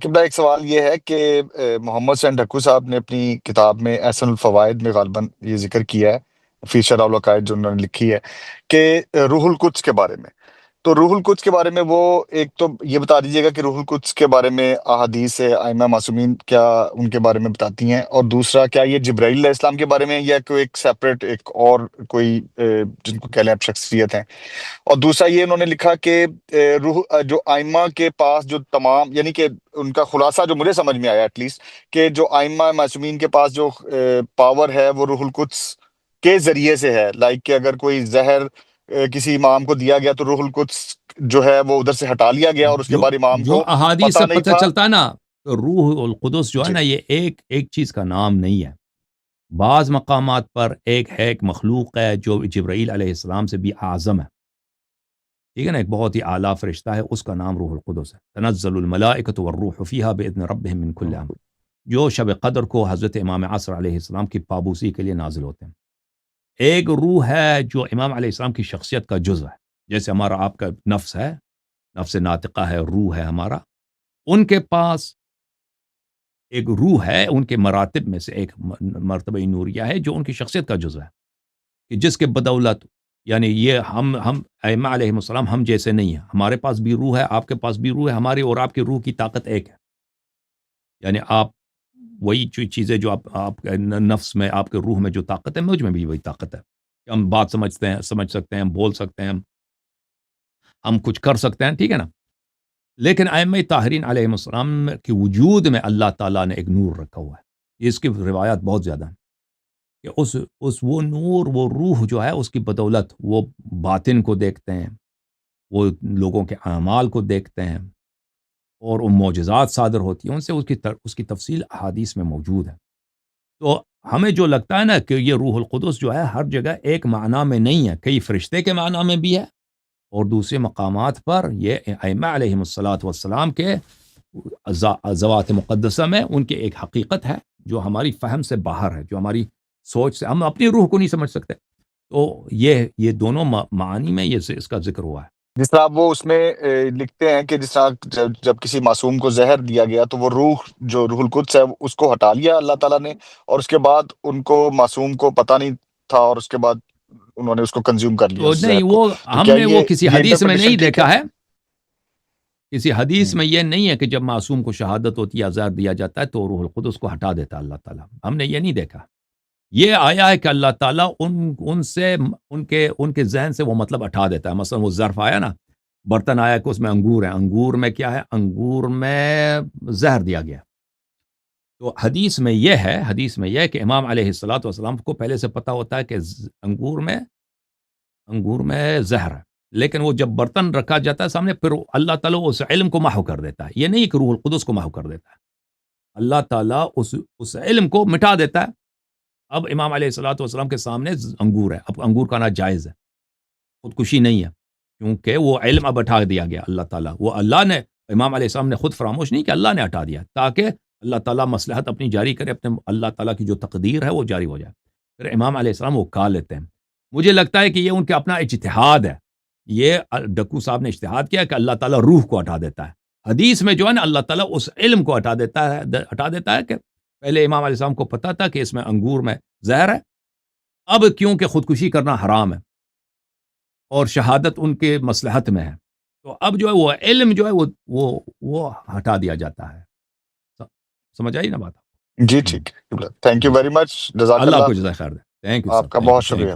قبلہ ایک سوال یہ ہے کہ محمد حسین ڈھکو صاحب نے اپنی کتاب میں احسن الفوائد میں غالباً یہ ذکر کیا ہے، فی شرح العقائد جو انہوں نے لکھی ہے، کہ روح القدس کے بارے میں. تو روح القدس کے بارے میں وہ ایک تو یہ بتا دیجیے گا کہ روح القدس کے بارے میں احادیث ائمہ معصومین کیا ان کے بارے میں بتاتی ہیں، اور دوسرا کیا یہ جبرائیل علیہ السلام کے بارے میں، یا کوئی ایک سیپریٹ ایک اور کوئی جن کو کہہ لیں آپ شخصیت ہیں. اور دوسرا یہ انہوں نے لکھا کہ جو آئمہ کے پاس جو تمام، یعنی کہ ان کا خلاصہ جو مجھے سمجھ میں آیا ایٹ لیسٹ، کہ جو آئمہ معصومین کے پاس جو پاور ہے وہ روح القدس کے ذریعے سے ہے. لائک کہ اگر کوئی زہر کسی امام کو دیا گیا تو روح القدس جو ہے وہ ادھر سے ہٹا لیا گیا، اور اس کے بعد امام جو کو احادیث پتہ سے نہیں پتہ تھا. چلتا ہے نا، تو روح القدس جو ہے جی نا، یہ ایک چیز کا نام نہیں ہے. بعض مقامات پر ایک مخلوق ہے جو جبرائیل علیہ السلام سے بھی اعظم ہے، ٹھیک ہے نا، ایک بہت ہی اعلیٰ فرشتہ ہے، اس کا نام روح القدس ہے. تنزل الملائکۃ والروح فیہا باذن ربہم من کل امر، جو شب قدر کو حضرت امام عصر علیہ السلام کی پابوسی کے لیے نازل ہوتے ہیں. ایک روح ہے جو امام علیہ السلام کی شخصیت کا جزء ہے، جیسے ہمارا آپ کا نفس ہے، نفس ناطقہ ہے، روح ہے ہمارا. ان کے پاس ایک روح ہے، ان کے مراتب میں سے ایک مرتبہ نوریہ ہے جو ان کی شخصیت کا جزء ہے، کہ جس کے بدولت، یعنی یہ ہم ائمہ علیہ السلام ہم جیسے نہیں ہیں، ہمارے پاس بھی روح ہے، آپ کے پاس بھی روح ہے، ہماری اور آپ کی روح کی طاقت ایک ہے. یعنی آپ وہی چیزیں جو آپ نفس میں، آپ کے روح میں جو طاقت ہے، مجھ میں بھی وہی طاقت ہے کہ ہم بات سمجھ سکتے ہیں، ہم بول سکتے ہیں، ہم کچھ کر سکتے ہیں، ٹھیک ہے نا. لیکن ائمہ طاہرین علیہ السلام کے وجود میں اللہ تعالیٰ نے ایک نور رکھا ہوا ہے. اس کی روایات بہت زیادہ ہیں کہ وہ نور، وہ روح جو ہے، اس کی بدولت وہ باطن کو دیکھتے ہیں، وہ لوگوں کے اعمال کو دیکھتے ہیں، اور وہ معجزات صادر ہوتی ہیں ان سے. اس کی تفصیل احادیث میں موجود ہے. تو ہمیں جو لگتا ہے نا کہ یہ روح القدس جو ہے ہر جگہ ایک معنی میں نہیں ہے، کئی فرشتے کے معنی میں بھی ہے، اور دوسرے مقامات پر یہ ائمہ علیہ والسلام کے ذوات مقدسہ میں ان کی ایک حقیقت ہے جو ہماری فہم سے باہر ہے، جو ہماری سوچ سے، ہم اپنی روح کو نہیں سمجھ سکتے. تو یہ دونوں معانی میں اس کا ذکر ہوا ہے. جس طرح وہ اس میں لکھتے ہیں کہ جس طرح جب کسی معصوم کو زہر دیا گیا تو وہ روح جو روح القدس ہے اس کو ہٹا لیا اللہ تعالیٰ نے، اور اس کے بعد ان کو معصوم کو پتہ نہیں تھا، اور اس کے بعد انہوں نے اس کو کنزیوم کر لیا تو اس نہیں، زہر کو. وہ تو ہم کیا نے وہ کسی یہ حدیث میں انٹرپریٹیشن نہیں ٹھیک ہے؟ دیکھا ہے. کسی حدیث ہوں. میں یہ نہیں ہے کہ جب معصوم کو شہادت ہوتی ہے یا زہر دیا جاتا ہے تو روح القدس کو ہٹا دیتا ہے اللہ تعالیٰ. ہم نے یہ نہیں دیکھا. یہ آیا ہے کہ اللہ تعالیٰ ان کے ذہن سے وہ مطلب ہٹا دیتا ہے. مثلا وہ ظرف آیا نا، برتن آیا کہ اس میں انگور ہے، انگور میں کیا ہے؟ انگور میں زہر دیا گیا. تو حدیث میں یہ ہے کہ امام علیہ والسلام کو پہلے سے پتہ ہوتا ہے کہ انگور میں زہر ہے، لیکن وہ جب برتن رکھا جاتا ہے سامنے، پھر اللہ تعالیٰ اس علم کو محو کر دیتا ہے. یہ نہیں کہ روح القدس کو محو کر دیتا ہے، اللہ تعالیٰ اس علم کو مٹا دیتا ہے. اب امام علیہ والسلام کے سامنے انگور ہے، اب انگور کھانا جائز ہے، خودکشی نہیں ہے، کیونکہ وہ علم اب ہٹا دیا گیا اللہ تعالیٰ. وہ اللہ نے، امام علیہ السلام نے خود فراموش نہیں کہ اللہ نے ہٹا دیا، تاکہ اللہ تعالیٰ مصلحت اپنی جاری کرے، اپنے اللہ تعالیٰ کی جو تقدیر ہے وہ جاری ہو جائے. پھر امام علیہ السلام وہ کھا لیتے ہیں. مجھے لگتا ہے کہ یہ ان کا اپنا اجتہاد ہے. یہ ڈکو صاحب نے اجتہاد کیا کہ اللہ تعالیٰ روح کو ہٹا دیتا ہے. حدیث میں جو ہے نا، اللہ تعالیٰ اس علم کو ہٹا دیتا ہے کہ پہلے امام علیہ السلام کو پتا تھا کہ اس میں انگور میں زہر ہے، اب کیونکہ خودکشی کرنا حرام ہے اور شہادت ان کے مصلحت میں ہے، تو اب جو ہے وہ علم جو ہے وہ ہٹا دیا جاتا ہے. سمجھ آئی نا بات؟ جی ٹھیک ہے. Thank you very much. جزاک اللہ اللہ. کو جزائے خیر دے. Thank you sir. آپ کا بہت شکریہ.